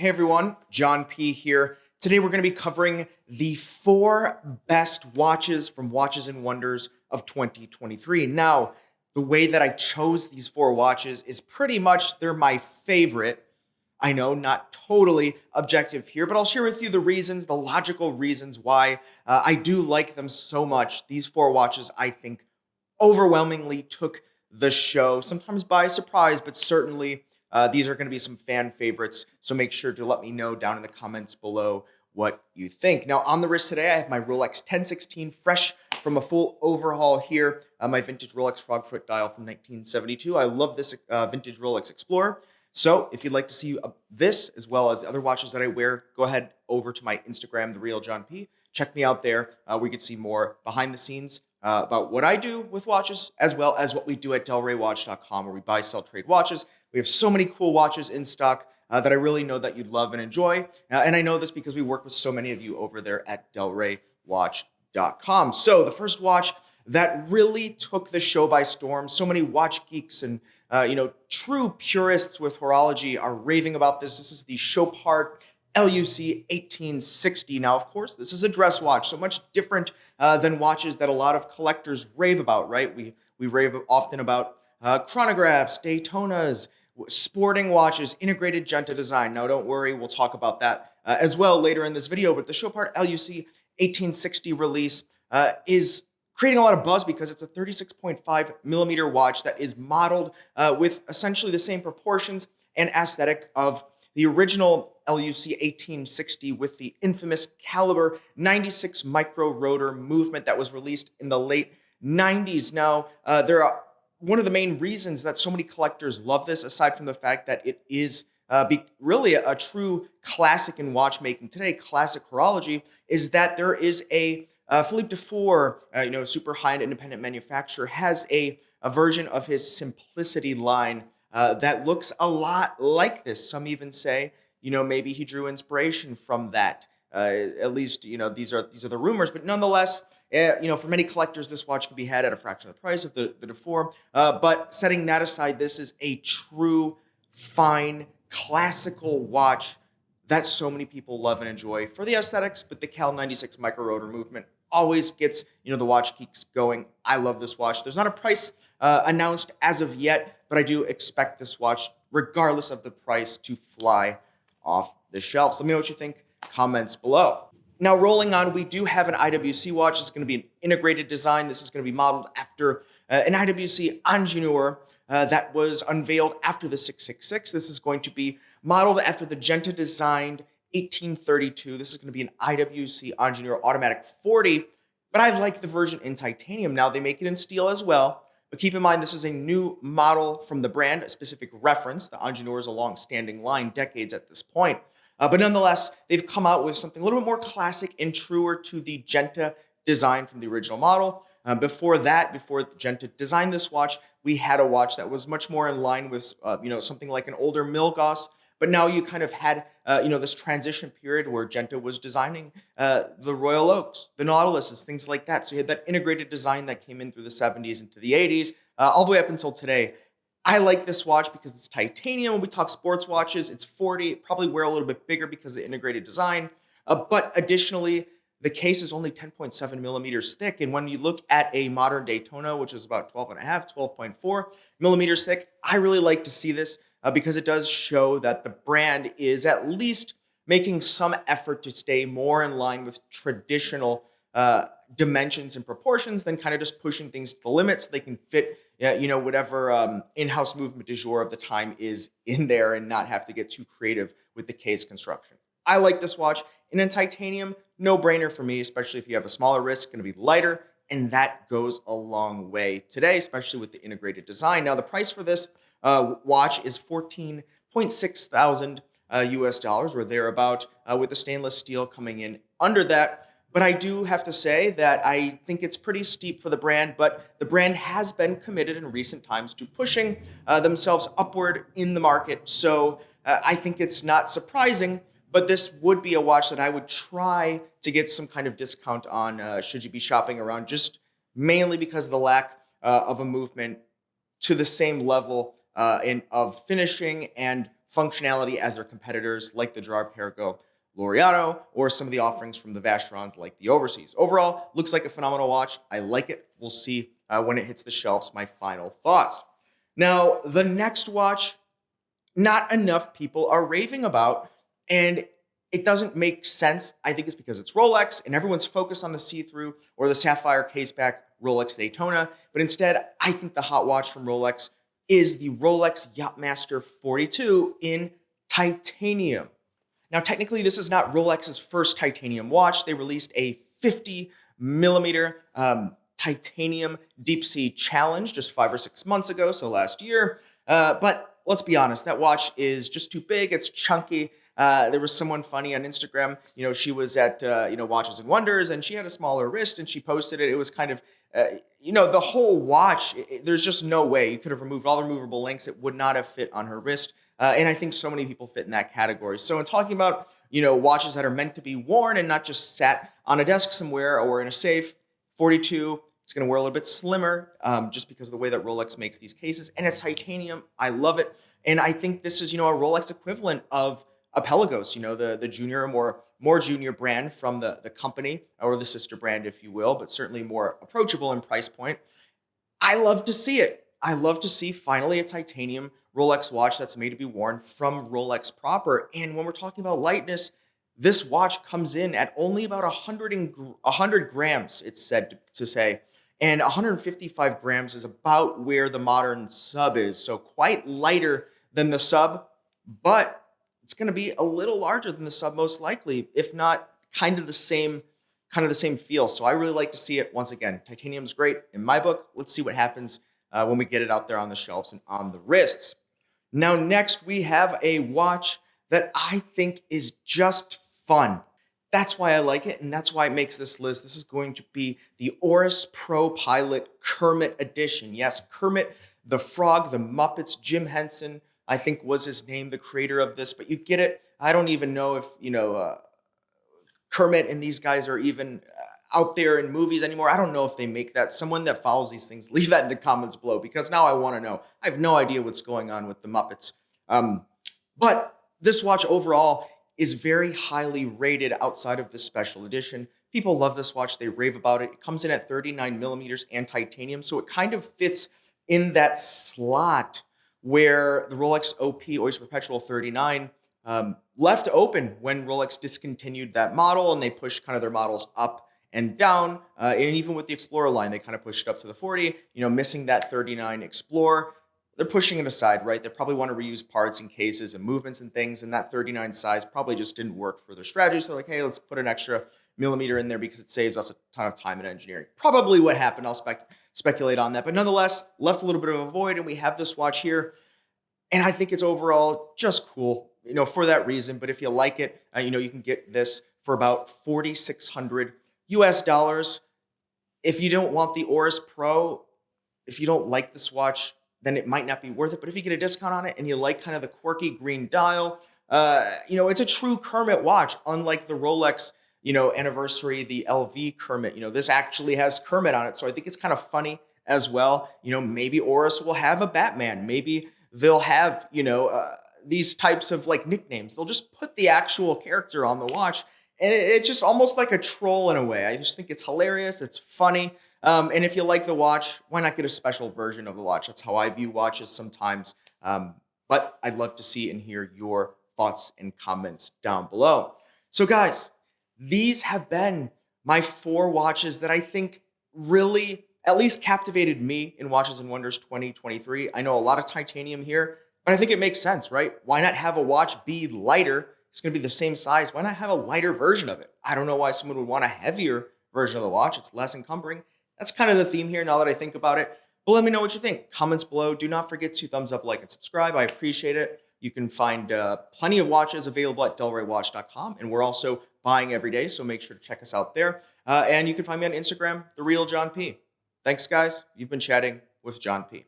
Hey everyone, John P here. Today we're going to be covering the 4 best watches from Watches and Wonders of 2023. Now, the way that I chose these 4 watches is pretty much they're my favorite. I know, not totally objective here, but I'll share with you the reasons, the logical reasons why I do like them so much. These 4 watches, I think, overwhelmingly took the show, sometimes by surprise, but certainly these are going to be some fan favorites. So make sure to let me know down in the comments below what you think. Now, on the wrist today, I have my Rolex 1016, fresh from a full overhaul here. My vintage Rolex Frogfoot dial from 1972. I love this vintage Rolex Explorer. So if you'd like to see this, as well as the other watches that I wear, go ahead over to my Instagram, The Real John P. Check me out there. We can see more behind the scenes about what I do with watches, as well as what we do at delraywatch.com, where we buy, sell, trade watches. We have so many cool watches in stock that I really know that you'd love and enjoy. And I know this because we work with so many of you over there at delraywatch.com. So the first watch that really took the show by storm, so many watch geeks and true purists with horology are raving about this. This is the Chopard LUC 1860. Now, of course, this is a dress watch, so much different than watches that a lot of collectors rave about, right? We rave often about chronographs, Daytonas, sporting watches, integrated Genta design. Now, don't worry, we'll talk about that as well later in this video, but the Chopard LUC 1860 release is creating a lot of buzz because it's a 36.5 millimeter watch that is modeled with essentially the same proportions and aesthetic of the original LUC 1860 with the infamous caliber 96 micro rotor movement that was released in the late 90s. Now, there are one of the main reasons that so many collectors love this, aside from the fact that it is really a true classic in watchmaking today, classic horology, is that there is a Philippe Dufour, super high-end independent manufacturer, has a version of his Simplicity line that looks a lot like this. Some even say, maybe he drew inspiration from that. At least, these are the rumors. But nonetheless, for many collectors, this watch can be had at a fraction of the price of the Dufour. But setting that aside, this is a true, fine, classical watch that so many people love and enjoy for the aesthetics. But the Cal 96 micro rotor movement always gets the watch geeks going. I love this watch. There's not a price announced as of yet, but I do expect this watch, regardless of the price, to fly off the shelves. Let me know what you think. Comments below. Now, rolling on, we do have an IWC watch. It's going to be an integrated design. This is going to be modeled after an IWC Ingenieur that was unveiled after the 666. This is going to be modeled after the Genta designed 1832. This is going to be an IWC Ingenieur Automatic 40, but I like the version in titanium. Now, they make it in steel as well, but keep in mind this is a new model from the brand, a specific reference. The Ingenieur is a long-standing line, decades at this point. But nonetheless, they've come out with something a little bit more classic and truer to the Genta design from the original model. Before Genta designed this watch, we had a watch that was much more in line with, something like an older Milgauss. But now you kind of had, this transition period where Genta was designing the Royal Oaks, the Nautiluses, things like that. So you had that integrated design that came in through the 70s into the 80s, all the way up until today. I like this watch because it's titanium. When we talk sports watches, it's 40, probably wear a little bit bigger because of the integrated design. But additionally, the case is only 10.7 millimeters thick. And when you look at a modern Daytona, which is about 12.4 millimeters thick, I really like to see this because it does show that the brand is at least making some effort to stay more in line with traditional dimensions and proportions than kind of just pushing things to the limit so they can fit whatever in-house movement du jour of the time is in there and not have to get too creative with the case construction. I like this watch. And in titanium, no brainer for me, especially if you have a smaller wrist, going to be lighter. And that goes a long way today, especially with the integrated design. Now, the price for this watch is $14.6 thousand US dollars or thereabout, with the stainless steel coming in under that. But I do have to say that I think it's pretty steep for the brand, but the brand has been committed in recent times to pushing themselves upward in the market. So I think it's not surprising, but this would be a watch that I would try to get some kind of discount on should you be shopping around, just mainly because of the lack of a movement to the same level of finishing and functionality as their competitors like the Girard-Perregaux Laureato or some of the offerings from the Vacherons like the Overseas. Overall, looks like a phenomenal watch. I like it. We'll see when it hits the shelves my final thoughts. Now, the next watch, not enough people are raving about, and it doesn't make sense. I think it's because it's Rolex and everyone's focused on the see-through or the sapphire caseback Rolex Daytona. But instead, I think the hot watch from Rolex is the Rolex Yachtmaster 42 in titanium. Now, technically, this is not Rolex's first titanium watch. They released a 50 millimeter titanium deep sea challenge just 5 or 6 months ago, so last year. But let's be honest, that watch is just too big. It's chunky. There was someone funny on Instagram. She was at Watches and Wonders, and she had a smaller wrist, and she posted it. It was kind of the whole watch. There's just no way you could have removed all the removable links. It would not have fit on her wrist. And I think so many people fit in that category. So in talking about, watches that are meant to be worn and not just sat on a desk somewhere or in a safe, 42, it's going to wear a little bit slimmer just because of the way that Rolex makes these cases. And it's titanium. I love it. And I think this is, a Rolex equivalent of a Pelagos, the junior, more junior brand from the company, or the sister brand, if you will, but certainly more approachable in price point. I love to see it. I love to see finally a titanium Rolex watch that's made to be worn from Rolex proper. And when we're talking about lightness, this watch comes in at only about 100 grams, it's said to say. And 155 grams is about where the modern sub is. So quite lighter than the sub, but it's going to be a little larger than the sub most likely, if not kind of the same feel. So I really like to see it. Once again, titanium's great in my book. Let's see what happens when we get it out there on the shelves and on the wrists. Now, next we have a watch that I think is just fun. That's why I like it, and that's why it makes this list. This is going to be the Oris Pro Pilot Kermit Edition. Yes, Kermit the Frog, the Muppets, Jim Henson, I think was his name, the creator of this, but you get it. I don't even know if, Kermit and these guys are even out there in movies anymore. I don't know if they make that. Someone that follows these things, leave that in the comments below, because now I want to know. I have no idea what's going on with the Muppets. But this watch overall is very highly rated outside of this special edition. People love this watch. They rave about it. It comes in at 39 millimeters and titanium, so it kind of fits in that slot where the Rolex OP Oyster Perpetual 39 left open when Rolex discontinued that model, and they pushed kind of their models up and down. And even with the Explorer line, they kind of pushed it up to the 40, missing that 39 Explorer. They're pushing it aside, right? They probably want to reuse parts and cases and movements and things, and that 39 size probably just didn't work for their strategy. So they're like, hey, let's put an extra millimeter in there because it saves us a ton of time in engineering. Probably what happened. I'll speculate on that. But nonetheless, left a little bit of a void, and we have this watch here. And I think it's overall just cool, for that reason. But if you like it, you can get this for about $4,600 US. If you don't want the Oris Pro, if you don't like this watch, then it might not be worth it. But if you get a discount on it and you like kind of the quirky green dial, it's a true Kermit watch, unlike the Rolex, anniversary, the LV Kermit. This actually has Kermit on it. So I think it's kind of funny as well. Maybe Oris will have a Batman. Maybe they'll have, these types of like nicknames. They'll just put the actual character on the watch. And it's just almost like a troll in a way. I just think it's hilarious. It's funny. And if you like the watch, why not get a special version of the watch? That's how I view watches sometimes. But I'd love to see and hear your thoughts and comments down below. So guys, these have been my 4 watches that I think really at least captivated me in Watches and Wonders 2023. I know a lot of titanium here, but I think it makes sense, right? Why not have a watch be lighter? It's going to be the same size. Why not have a lighter version of it? I don't know why someone would want a heavier version of the watch. It's less encumbering. That's kind of the theme here now that I think about it. But let me know what you think. Comments below. Do not forget to thumbs up, like, and subscribe. I appreciate it. You can find plenty of watches available at delraywatch.com. And we're also buying every day, so make sure to check us out there. And you can find me on Instagram, The Real John P. Thanks, guys. You've been chatting with John P.